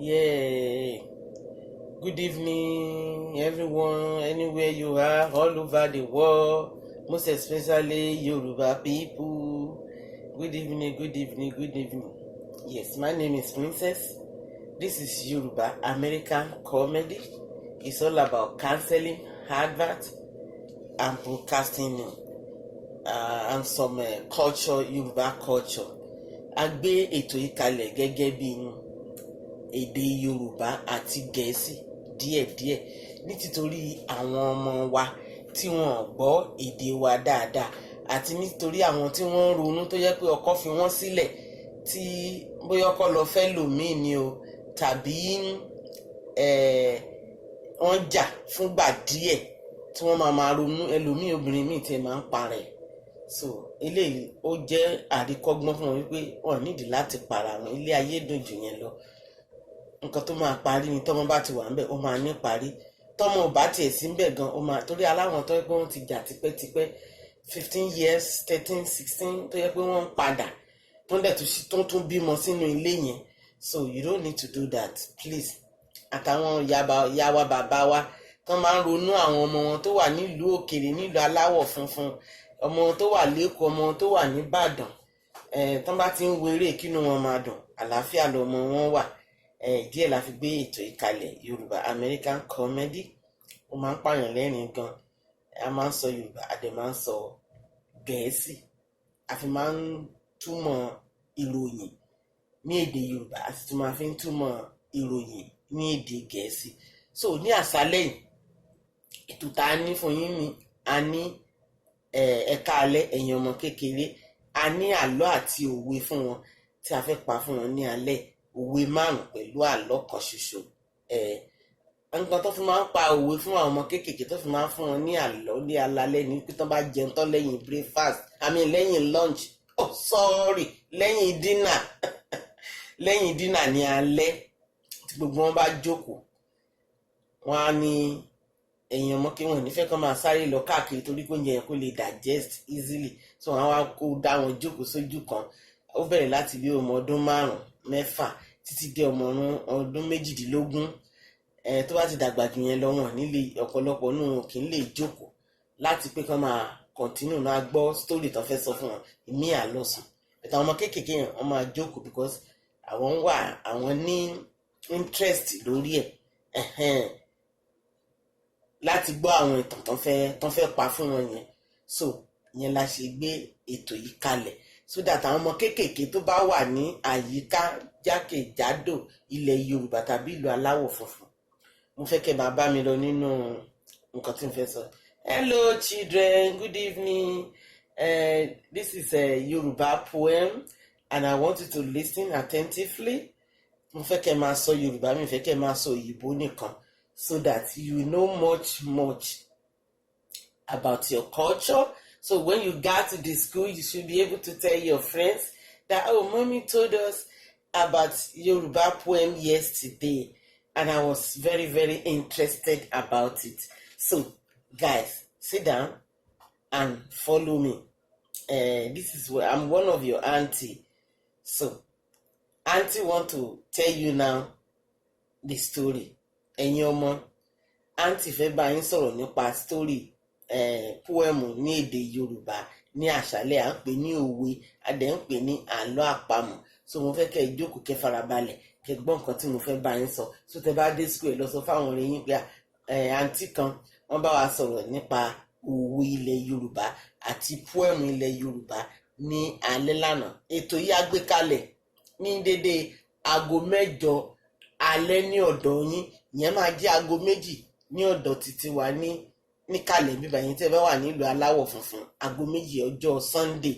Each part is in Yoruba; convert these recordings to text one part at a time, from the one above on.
Yeah. Good evening, everyone, anywhere you are, all over the world, most especially Yoruba people. Good evening, good evening, good evening. Yes, my name is Princess. This is Yoruba American comedy. It's all about counseling, advert, and broadcasting and some culture, Yoruba culture. A gbé ètò yìí kalẹ̀ gẹ́gẹ́ bí èdè Yorùbá àti Gẹ̀ẹ́sì díẹ̀díẹ̀ nítorí àwọn ọmọ wa tí wọ́n gbọ́ èdè wa dáadáa àti nítorí àwọn tí wọ́n ń ronú tó yẹ pé ọkọ fi wọ́n sílẹ̀ tí bóyá ọkọ lọ fẹ́ lòmíì ni o tàbí wọ́n jà fúngbà díẹ̀ tí wọ́n máa ronú ẹlòmíì obìnrin míì tí máa ń parẹ́ so eléyìí ó jẹ́ àríkọ́gbọ́n fún wọn wípé wọ́n nídìí láti para wọn ilé ayé dùn jù yẹn lọ nǹkan tó máa parí ni tọ́mọ bá ti wà ń bẹ̀ ó máa ní parí tọ́mọ ò bá tiẹ̀ sí ń bẹ̀ gan ó máa torí aláwọn tó yẹ pé wọ́n ti jà tipẹ́tipẹ́ 15 years 13 16 tó yẹ pé wọ́n ń padà tó ń dẹ̀ tó tún bímọ sínú ilé yẹn so you don't need to do that please àtàwọn ìyá wa bàbá wa tó máa ń ronú àwọn ọmọ wọn tó wà nílùú òkèèrè nílùú aláwọ̀ funfun ọmọ tó wà lẹ́kọ̀ọ́ ọmọ tó wà níbàdàn tó bá ti ń weré kínú wọn máa dùn àlàáfíà lọmọ wọn wà díẹ̀ la fi gbé ètò ìkàlẹ̀ Yorùbá American comedy ó máa ń pààyàn lẹ́rìn gan a máa ń sọ Yorùbá a dẹ̀ máa ń sọ Gẹ̀ẹ́sì a fi máa ń túmọ̀ ìròyìn ní èdè Yorùbá a sì tún máa fi ń túmọ̀ ìròyìn ní èdè Gẹ̀ẹ́sì so ní àṣálẹ́ yìí ètò tá a ní fún yín ni a ní ẹ̀ka alẹ́ ẹ̀yin ọmọ kékeré a ní àlọ́ àti òwe fún wọn tí a fẹ́ pa fún wọn ní alẹ́ òwe 5 pẹ̀lú àlọ́ kan ṣoṣo nǹkan tó fi máa ń pa òwe fún àwọn ọmọ kéékèèké tó fi máa ń fún wọn ní àlọ́ ní alalẹ́ ní pé tó bá jẹun tán lẹ́yìn breakfast lẹ́yìn lunch lẹ́yìn dinner lẹ́yìn dinner ní alẹ́ tí gbogbo wọn bá jókòó wọn á ní èèyàn ọmọ kí wọn nífẹ̀ẹ́ kan máa sáré lọ káàkiri torí kó oúnjẹ yẹn kó lè digest easily so wọn á kó dá wọn jókòó sójú kan ó bẹ̀rẹ̀ láti bí ọmọ ọdún 5-6 títí dé ọmọ ọdún 18 tó bá ti dàgbà jù yẹn lọ wọn nílé ọ̀pọ̀lọpọ̀ nù wọn kì í lè jókòó láti pé kán máa continue náà gbọ́ story tó fẹ́ sọ fún wọn ìmí àlọ́sùn but àwọn ọmọ kéékèèké yẹn wọ́n máa jókòó because àwọn ní interest lórí ẹ̀ láti gbọ́ àwọn ìtàn tó fẹ́ pa fún wọn yẹn so yẹn la ṣe gbé ètò yìí kalẹ̀ so that àwọn ọmọ kéékèèké tó bá wà ní àyíká jákèjádò ilẹ̀ Yorùbá tàbí ìlú aláwọ̀ funfun mo fẹ́ kẹ́ máa bá mi lọ nínú nǹkan tí mo fẹ́ sọ. Hello children, good evening. This is a Yoruba poem and I want you to listen attentively. Mo fẹ́ kẹ́ máa sọ Yorùbá mi fẹ́ kẹ́ máa sọ Òyìnbó nìkan so that you know much about your culture. So when you get to the school, you should be able to tell your friends that, oh, mommy told us about Yoruba poem yesterday. And I was very, very interested about it. So, guys, sit down and follow me. This is where I'm one of your auntie. So, auntie want to tell you now the story. Ẹ̀yin ọmọ, auntie fẹ́ bá yín sọ̀rọ̀ nípa story poem ní èdè Yorùbá ní àṣálẹ́ à ń pè ní òwe a dẹ̀ ń pè ní àlọ́ àpamọ̀ so mo fẹ́ kẹ́ ìjókòó kẹ́ farabalẹ̀ kẹ́ gbọ́ nǹkan tí mo fẹ́ bá yín sọ so tẹ́ bá dé school lọ sọ fáwọn ọ̀rẹ́ yín pé àǹtí kan wọ́n bá wa sọ̀rọ̀ nípa òwe ilẹ̀ Yorùbá àti poem ilẹ̀ Yorùbá ní alẹ́ lánàá ètò yìí á gbé kalẹ̀ ní dédé aago 8 alẹ́ ní ọ̀dọ̀ yín ìyẹn máa jẹ́ aago 2 ní ọ̀dọ̀ títí wa níkàlẹ̀ bíbá yín tẹ́ bá wà nílùú aláwọ̀ funfun aago 2 ọjọ́ Sunday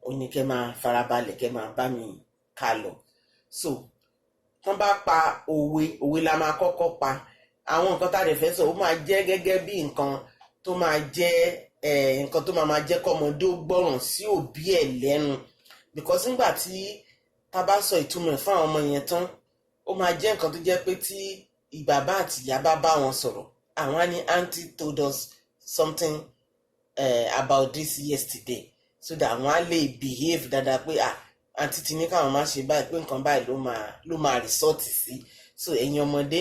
oní kẹ́ máa farabalẹ̀ kẹ́ máa bá mi kà lọ so tán bá pa òwe la máa kọ́kọ́ pa àwọn nǹkan tá a dẹ̀ fẹ́ sọ ó máa jẹ́ gẹ́gẹ́ bí nǹkan tó máa jẹ́ nǹkan tó máa jẹ́ kọ́mọdé ó gbọ́ràn sí òbí ẹ̀ lẹ́nu because nígbà tí tá bá sọ ìtumọ̀ ẹ̀ fún àwọn ọmọ yẹn tán ó máa jẹ́ nǹkan tó jẹ́ pé tí bàbá àti ìyá bá wọn sọ̀rọ̀ àwọn á ní aunty told us something about this yesterday so that àwọn á lè behave dáadáa pé àǹtí ti ní káwọn má ṣe báyìí pé nǹkan báyìí ló máa rìsọ́ọ̀tì sí. So ẹ̀yin ọmọdé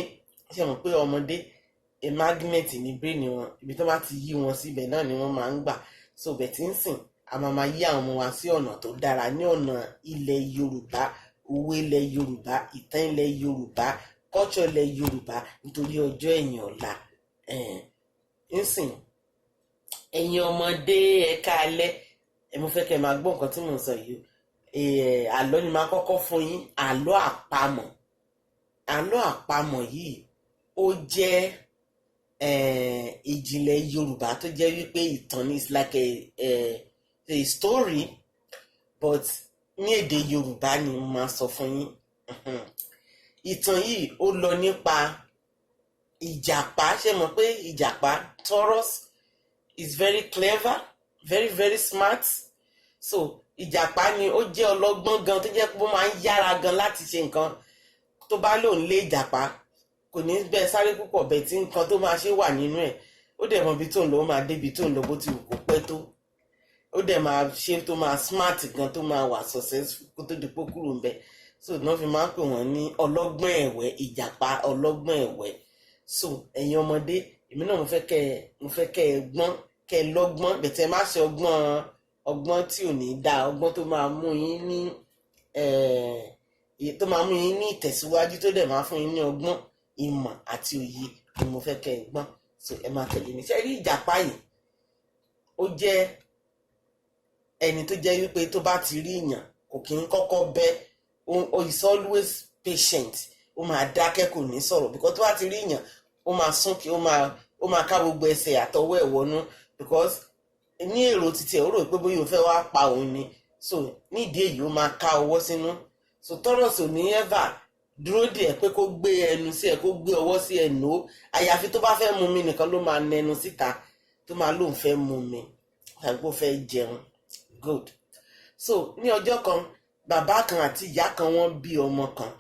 ṣe mọ̀ pé ọmọdé magnet ní brain wọn, ibi tó bá ti yí wọn síbẹ̀ náà ni wọ́n máa ń gbà. So bẹ̀tí ń sìn a máa yí àwọn ọmọ wa sí ọ̀nà tó dára, ní ọ̀nà ilẹ̀ Yorùbá, òwe ilẹ̀ Yorùbá, ìtàn ilẹ̀ Yorùbá, culture ilẹ̀ Yorùbá, nítorí ọjọ́ ẹ̀yìn ọ̀la. ń sìn ẹ̀yin ọmọdé ẹ káalẹ́, mo fẹ́ kẹ́ máa gbọ́ nǹkan tí mò ń sọ yìí. Àlọ́ ni máa kọ́kọ́ fún yín, àlọ́ àpamọ̀. Àlọ́ àpamọ̀ yìí ó jẹ́ ìjìnlẹ̀ Yorùbá tó jẹ́ wípé ìtàn ni, it's like a story but ní èdè Yorùbá ni mo máa sọ fún yín. Ìtàn yìí ó lọ nípa ìjàpá. Ṣé mọ̀ pé ìjàpá Taurus is very clever, very very smart. So ìjàpá ni ó jẹ́ ọlọ́gbọ́n gan, tó jẹ́ pé ó máa ń yára gan láti ṣe nǹkan. Tó bá lòun lé ìjàpá kò ní bẹ́ẹ̀ sáré púpọ̀, bẹ́ẹ̀ tí nǹkan tó máa ṣe wà nínú ẹ̀. Ó dẹ̀ mọ ibi tó ń lọ, ó máa débi tó ń lọ bó ti wù kó pẹ́ tó. Ó dẹ̀ máa ṣe tó máa smart gan, tó máa wà successful kó tó di pé kúrò ń bẹ. So náà fi máa ń pè wọ́n ní ọlọ́gbọ́n ẹ̀wẹ́, ìjàpá ọlọ́gbọ́n ẹ̀wẹ́. So ẹ̀yin ọmọdé, èmi náà mo fẹ́ kẹ́ ẹ gbọ́n, kẹ́ ẹ lọ́gbọ́n, bẹ̀tẹ̀ má ṣe ọgbọ́n tí ò ní dáa, ọgbọ́n tó máa mú yín ní ìtẹ̀síwájú, tó dẹ̀ máa fún yín ní ọgbọ́n, ìmọ̀ àti òye ni mo fẹ́ kẹ́ ẹ gbọ́n. So ẹ máa tẹ̀lé mi. Ṣé rí ìjàpá yìí, ó jẹ́ ẹni tó jẹ́ wípé tó bá ti rí ìyàn kò kí ń kọ́kọ́ bẹ́, is always patient. Ó máa dákẹ́, kò ní sọ̀rọ̀, because tó bá ti rí ìyàn ó máa súnkì, ó máa ká gbogbo ẹsẹ̀ àtọwọ́ ẹ̀ wọnú, because ní èrò títí ẹ̀ ó rò pé bóyá ó fẹ́ wá pa òun ni. So nídìí èyí ó máa ká ọwọ́ sínú. So Taurus ò ní ever dúró díẹ̀ pé kó gbé ẹnu sí ẹ, kó gbé ọwọ́ sí ẹnu ó. Àyàfi tó bá fẹ́ mu mi nìkan ló máa nẹnu síta, tó máa lóun fẹ́ mu mi tàbí kó fẹ́ jẹun. Good. So ní ọjọ́ kan, bàbá kan àti ìyá kan wọ́n bí ọmọ kan.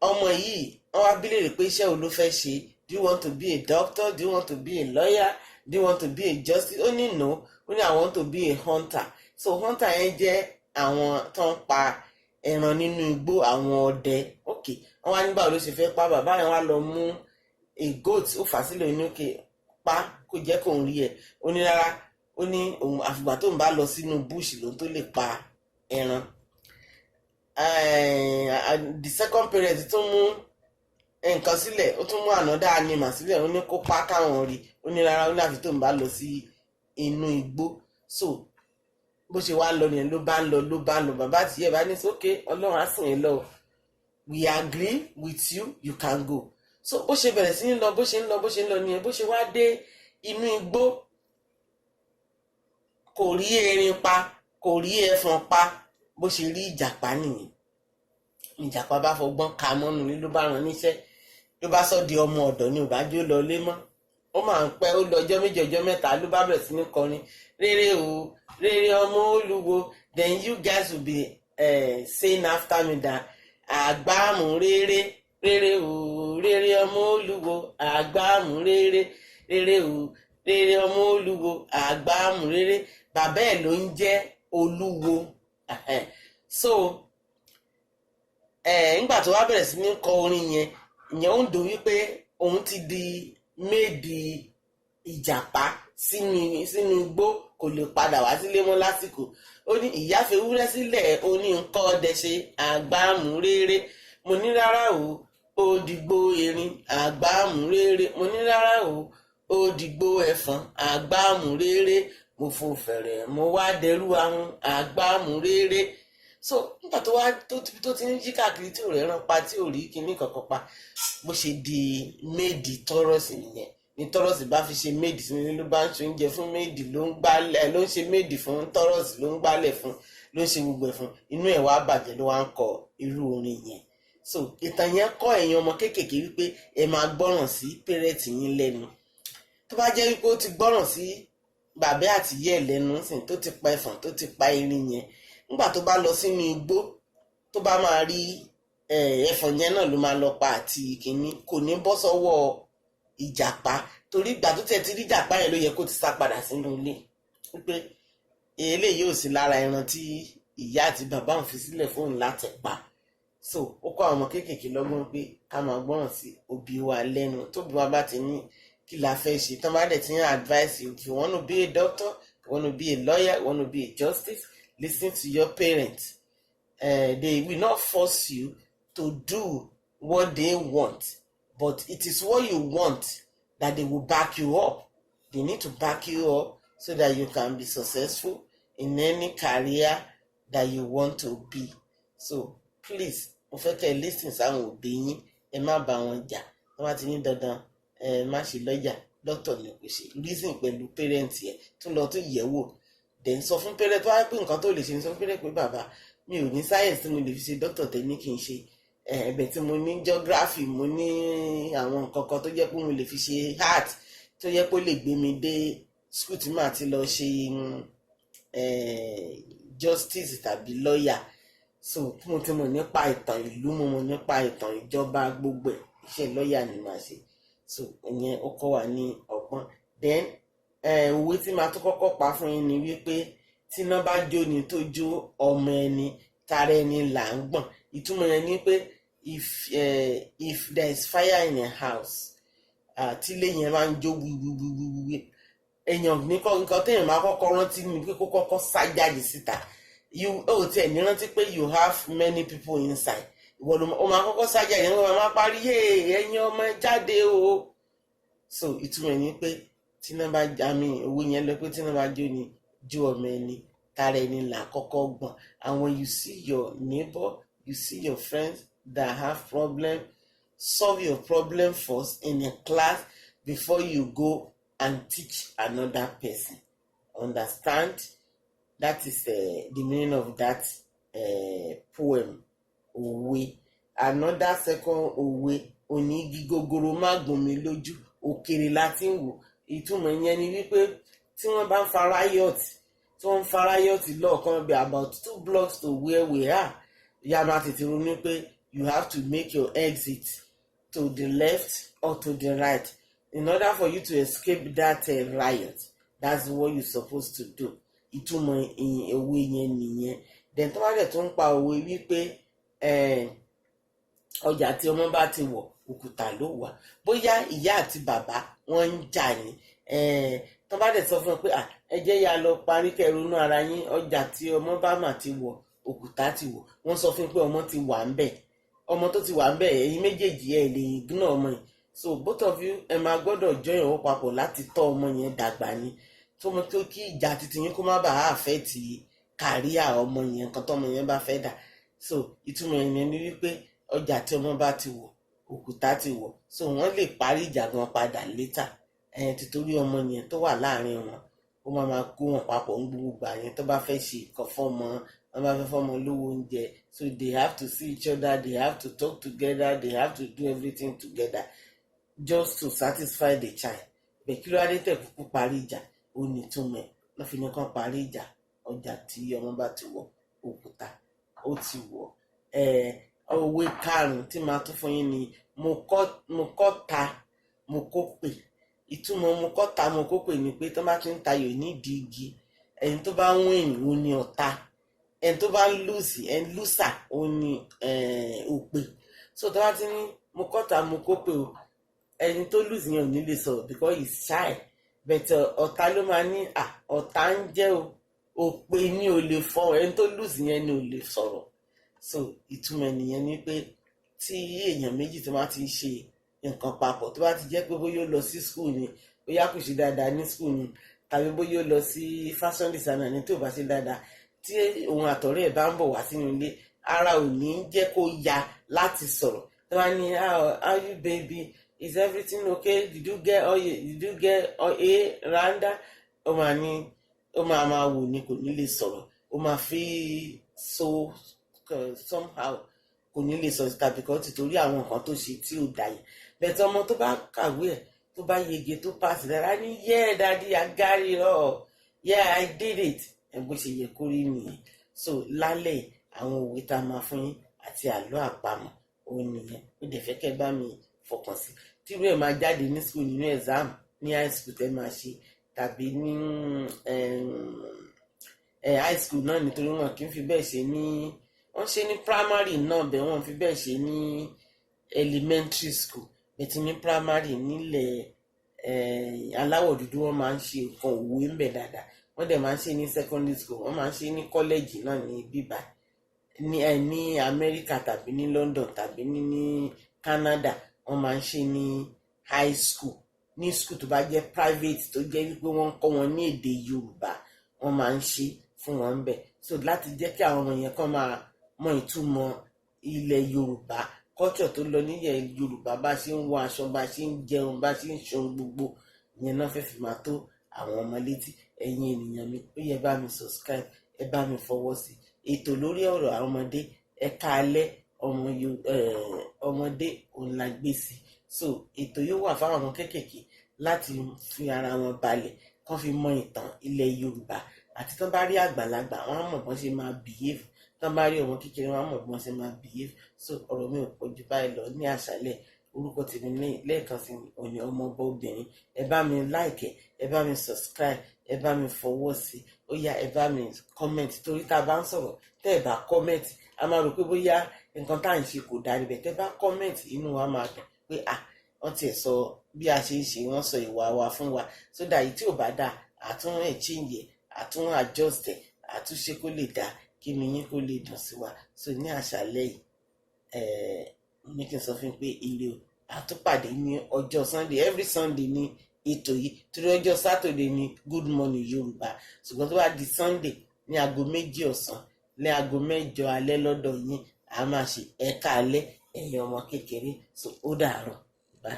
Ọmọ yìí wọ́n wá bi léèrè pé iṣẹ́ wo ló fẹ́ ṣe. Do you want to be a doctor? Do you want to be a lawyer? Do you want to be a justice? Ó ní no. Ó ní I want to be a hunter. So hunter yẹn jẹ́ àwọn tó ń pa ẹran nínú igbó, àwọn ọdẹ. Okay. Wọ́n wá nígbà wo ló ṣe fẹ́ pa. Bàbá yẹn wá lọ mú a goat, ó fà sílẹ̀ ní òkè, pa kó jẹ́ kó ń rí ẹ̀. Ó ní rárá, ó ní òun àfìgbà tó ń bá lọ sínú bush lòun tó lè pa ẹran. The second parent tó mú nǹkan sílẹ̀, ó tún mú another animal sílẹ̀, ó ní kó pa káwọn rí. Ó ní rárá, ó ní àfi tó ń bá lọ sí inú igbó. So bó ṣe wá lọ nìyẹn, ló bá ń lọ. Bàbá àti ìyá bá ní sókè, Ọlọ́run á sìn ín lọ, we agree with you, you can go. So bó ṣe bẹ̀rẹ̀ sí ń lọ, bó ṣe ń lọ nìyẹn. Bó ṣe wá dé inú igbó, kò rí erin pa, kò rí ẹfọ̀n pa. Bó ṣe rí ìjàpá nìyẹn. Ìjàpá bá fọgbọ́n ka mọ́nu ní, ló bá rán níṣẹ́, ló bá sọ di ọmọ ọ̀dọ̀ ni, ò bá jó lọ lé mọ́. Ó máa ń pẹ́, ó lọ ọjọ́ méjì ọjọ́ mẹ́ta, ló bá bẹ̀rẹ̀ sí ní kọrin, rere o rere ọmọ Olúwo. Then you guys will be saying after me that àgbàmù rere, rere o rere ọmọ Olúwo, àgbàmù rere, rere o rere ọmọ Olúwo, àgbàmù rere. Bàbá ẹ̀ ló ń jẹ́ Olúwo. So nígbà tó wá bẹ̀rẹ̀ sí ní kọ orin yẹn, ìyẹn ó ń dùn wípé òun ti di méèdì ìjàpá sínú igbó, kò lè padà wá sílé mọ́ lásìkò. Ó ní ìyá fewúrẹ́ sílẹ̀, ó ní nǹkan ọdẹ ṣe, àgbàmù rere. Mo ní rárá o, ó dìgbò erin, àgbàmù rere. Mo ní rárá o, ó dìgbò ẹfọ̀n, àgbàmù rere. Mo fò fẹ̀rẹ̀, mo wá dẹrú ahun, àgbàmù rere. So nígbà tó ti ń jí káàkiri tí ò rẹ̀ rán pa, tí ò rí kinní kankan pa, bó ṣe di méèdì Taurus nìyẹn. Ní Taurus bá fi ṣe méèdì sí nílé, ló bá ń ṣe oúnjẹ fún méèdì, ló ń ṣe méèdì fún Taurus, ló ń gbálẹ̀ fún, ló ń ṣe gbogbo ẹ̀ fún. Inú ẹ̀ wá bàjẹ́, ló wá ń kọ irú orin yẹn. So ìtàn yẹn kọ́ ẹ̀yin ọmọ kéékèèké wípé ẹ máa gbọ́ràn sí pẹ́rẹ́tì yín lẹ́nu. Tó bá jẹ́ wípé ó ti gbọ́ràn sí bàbá àti ìyá ẹ̀ lẹ́nu sìn, tó ti pa ẹfọ̀n, tó ti pa erin yẹn, nígbà tó bá lọ sínú igbó, tó bá máa rí ẹfọ̀n yẹn náà ló máa lọ pa àti kìíní, kò ní bọ́ sọ́wọ́ ìjàpá. Torí ìgbà tó tẹ̀ ti rí ìjàpá yẹn ló yẹ kó ti sá padà sínú ilé, wípé eléyìí ò sí lára ẹran tí ìyá àti bàbá òun fi sílẹ̀ fóun láti pa. So ó kọ́ àwọn ọmọ kéékèèké lọ́gbọ́n pé ká máa gbọ́ràn sí òbí wa lẹ́nu. Tóbi wa bá ti ní kí la fẹ́ ṣe, tán bá dẹ̀ ti ń advice you, if you want to be a doctor, you want to be a lawyer, you want to be a justice, listen to your parents. They will not force you to do what they want, but it is what you want that they will back you up. They need to back you up so that you can be successful in any career that you want to be. So please, mo fẹ́ kẹ́ ẹ listen sáwọn òbí yín, ẹ má bá wọn jà. Wọ́n bá ti ní dandan má ṣe lọ́jà, doctor ni kò ṣe. Reason pẹ̀lú parent yẹn tún lọ tún yẹ̀ wò. Then sọ fún parent wá pé nǹkan tó lè ṣe ni sọ fún parent pé bàbá mi ò ní science tí mo lè fi ṣe doctor tẹ̀ ní kí n ṣe. Ẹ̀bẹ̀ tí mo ní geography, mo ní àwọn nǹkan kan tó jẹ́ pé mo lè fi ṣe art, tó jẹ́ pé ó lè gbé mi dé school tí màá ti lọ ṣe justice tàbí lawyer. So mo ti mọ̀ nípa ìtàn ìlú, mo mọ̀ nípa ìtàn ìjọba, gbogbo ẹ̀ iṣẹ́ lawyer ni màá ṣe. So ìyẹn ó kọ́ wa ní ọgbọ́n. Then òwe tí màá tún kọ́kọ́ pa fún yín ni wípé tí iná bá jó ni tó jó ọmọ ẹni, tara ẹni là ń gbọ̀n. Ìtumọ̀ yẹn ni pé if there is fire in a house, tí ilé yẹn máa ń jó wíwíwíwíwí, èèyàn ní nǹkan téèyàn máa kọ́kọ́ rántí ni pé kó kọ́kọ́ sá jáde síta. Tiẹ̀ ní rántí pé you have many people inside. Ìwọ ló máa kọ́kọ́ sá jáde, wọ́n máa parí ẹ̀yin ọmọ jáde o. So ìtumọ̀ yẹn ni pé tí iná bá já mi, owó yẹn lọ pé tí iná bá jó ni jó ọmọ ẹni, tara ẹni là kọ́kọ́ gbọ̀n. And when you see your neighbor, you see your friends that have problem, solve your problem first in a class before you go and teach another person. Understand? That is the meaning of that poem. Òwe. Another second òwe, òní igi gogoro má gùn mí lójú, òkèrè láti ń wò. Ìtumọ̀ yẹn ni wípé tí wọ́n bá ń fa riot, tí wọ́n ń fa riot lọ́ọ̀kan bí about 2 blocks to where we are, yá máa tètè ronú pé you have to make your exit to the left or to the right in order for you to escape that riot. That's what you're supposed to do. Ìtumọ̀ òwe yẹn nìyẹn. Then tó bá dẹ̀ tó ń pa òwe wípé ọjà tí ọmọ bá ti wọ̀ òkúta ló wà. Bóyá ìyá àti bàbá wọ́n ń jà ní, tó bá dẹ̀ sọ fún ẹ pé ẹ jẹ́ ya lọ parí kẹrùnú ara yín, ọjà tí ọmọ bá mà ti wọ̀ òkúta ti wọ̀. Wọ́n sọ fún pé ọmọ ti wà ń bẹ̀. Ọmọ tó ti wà ń bẹ̀, ẹ̀yin méjèèjì ẹ lè ignore ọmọ yìí. So both of you ẹ máa gbọ́dọ̀ join ọwọ́ papọ̀ láti tọ́ ọmọ yẹn dàgbà ni. Tó mọ tó kí ìjà titi yín kó má bàa affect kàríà ọmọ yẹn, nǹkan tó ọmọ yẹn bá fẹ́ dà. So ìtumọ̀ yẹn ni wípé ọjà tí ọmọ bá ti wọ̀ òkúta ti wọ̀. So wọ́n lè parí ìjà gan padà later. Títorí ọmọ yẹn tó wà láàrin wọn, ó máa kó wọn papọ̀ ń gbogbo gbà yẹn tó bá fẹ́ ṣe nǹkan fọ́mọ, wọ́n bá fẹ́ fọ́mọ lówó oúnjẹ. So they have to see each other, they have to talk together, they have to do everything together just to satisfy the child. Bẹ́ẹ̀ kí ló wá dé tẹ̀ kúkú parí ìjà? Ó ní túmọ̀ ẹ̀ lọ́ fi ní kán parí ìjà. Ọjà tí ọmọ bá ti wọ̀ òkúta ó ti wọ̀. Òwe karùn-ún tí màá tún fún yín ni mo kọ́ ta mo kó pè. Ìtumọ̀ mo kọ́ ta mo kó pè ni pé tó bá ti ń tayò nídìí igi, ẹni tó bá ń win ó ní ọ̀tá, ẹni tó bá ń lose ẹni loser ó ní òpè. So tó bá ti ní mo kọ́ ta mo kó pè o, ẹni tó lose yẹn ò ní lè sọ̀rọ̀ because he's shy. But ọ̀tá ló máa ní ọ̀tá ń jẹ́ o, òpè ni ò lè fọ, ẹni tó lose yẹn ni ò lè sọ̀rọ̀. So ìtumọ̀ ènìyàn ni pé tí èèyàn méjì tó bá ti ṣe nǹkan papọ̀, tó bá ti jẹ́ pé bóyá ó lọ sí school ni, bóyá kò ṣe dáadáa ní school ni, tàbí bóyá ó lọ sí fashion designer ni tí ò bá ṣe dáadáa, tí òun àtọ̀rẹ́ ẹ̀ bá ń bọ̀ wá sínú ilé, ara ò ní jẹ́ kó ya láti sọ̀rọ̀. Tó bá ní how you baby, is everything okay? Did you get A randa? Ó máa wò ní, kò ní lè sọ̀rọ̀. Ó máa fi somehow kò ní lè sọ síta because títorí àwọn nǹkan tó ṣe tí ò dá yẹn. Bẹ̀tẹ̀ ọmọ tó bá kàwé ẹ̀ tó bá yege tó pass dára ní yeah daddy I got it all, yeah I did it. Bó ṣe yẹ kó rí nìyẹn. So lálẹ́ àwọn òwe tá a máa fún yín àti àlọ́ àpamọ̀ òun nìyẹn. Ó dẹ̀ fẹ́ kẹ́ bá mi fọkàn sí. Tí irú ẹ̀ máa jáde ní school nínú exam ní high school tẹ́ máa ṣe, tàbí ní high school náà nítorí wọn kì í fi bẹ́ẹ̀ ṣe ní wọ́n ṣe ní primary náà bẹ́ẹ̀ wọ́n fi bẹ́ẹ̀ ṣe ní elementary school bẹ́ẹ̀ tí ní primary nílẹ̀ aláwọ̀ dúdú wọ́n máa ń ṣe nǹkan òwe ń bẹ̀ dáadáa wọ́n dẹ̀ máa ń ṣe ní secondary school wọ́n máa ń ṣe ní college náà ní bíbá ní Amẹ́ríkà tàbí ní London tàbí ní Canada wọ́n máa ń ṣe ní high school ní school tó bá jẹ́ private tó jẹ́ wípé wọ́n ń kọ́ wọn ní èdè Yorùbá wọ́n máa ń ṣe fún wọn ń bẹ̀ so láti jẹ́ kí àwọn ọmọ yẹn kàn máa mọ ìtumọ̀ ilẹ̀ Yorùbá culture tó lọ nílẹ̀ Yorùbá bá ṣe ń wọ aṣọ bá ṣe ń jẹun bá ṣe ń ṣohun gbogbo ìyẹn náà fẹ́ fi máa tó àwọn ọmọ létí ẹ̀yin ènìyàn mi ó yẹ bá mi subscribe ẹ bá mi fọwọ́ sí ètò lórí ọ̀rọ̀ àwọn ọmọdé ẹ káalẹ́ ọmọdé òun la gbé sí so ètò yóò wà fáwọn ọmọ kéékèèké láti fi ara wọn balẹ̀ kán fi mọ ìtàn ilẹ̀ Yorùbá àti tán bá rí àgbàlagbà wọn á mọ̀ bọ́n ṣe máa behave tán bá rí ọmọ kékeré wọn á mọ̀ bọ́n ṣe máa behave so ọ̀rọ̀ mi ò pọ̀ jù báyìí lọ ní àṣálẹ́ orúkọ tèmi ní lẹ́ẹ̀kan sí òní ọmọọba obìnrin ẹ bá mi like ẹ bá mi subscribe ẹ bá mi fọwọ́ sí ó yá ẹ bá mi comment torí tá a bá ń sọ̀rọ̀ tẹ́ ẹ bá comment a máa rò pé bóyá nǹkan tá à ń ṣe kò dáa níbẹ̀ tẹ́ bá comment inú wa máa dùn pé wọ́n tiẹ̀ sọ bí a ṣe ń ṣe wọ́n sọ ìwà wa fún wa sódà yìí tí ò bá dáa àtún change àtún adjust àtúnṣe kó lè dáa kí mi yín kó lè dùn sí wa so ní àṣálẹ́ yìí ní kí n sọ fún pé ire o àtúpàdé ní ọjọ́ Sunday every Sunday ní ètò yìí torí ọjọ́ Saturday ní Good Morning Yorùbá ṣùgbọ́n tó bá di Sunday ní aago 2 ọ̀sán ní aago 8 alẹ́ lọ́dọ̀ yín a máa ṣe ẹ káalẹ́ ẹ̀yin ọmọ kékeré so ó dàárọ̀ bye.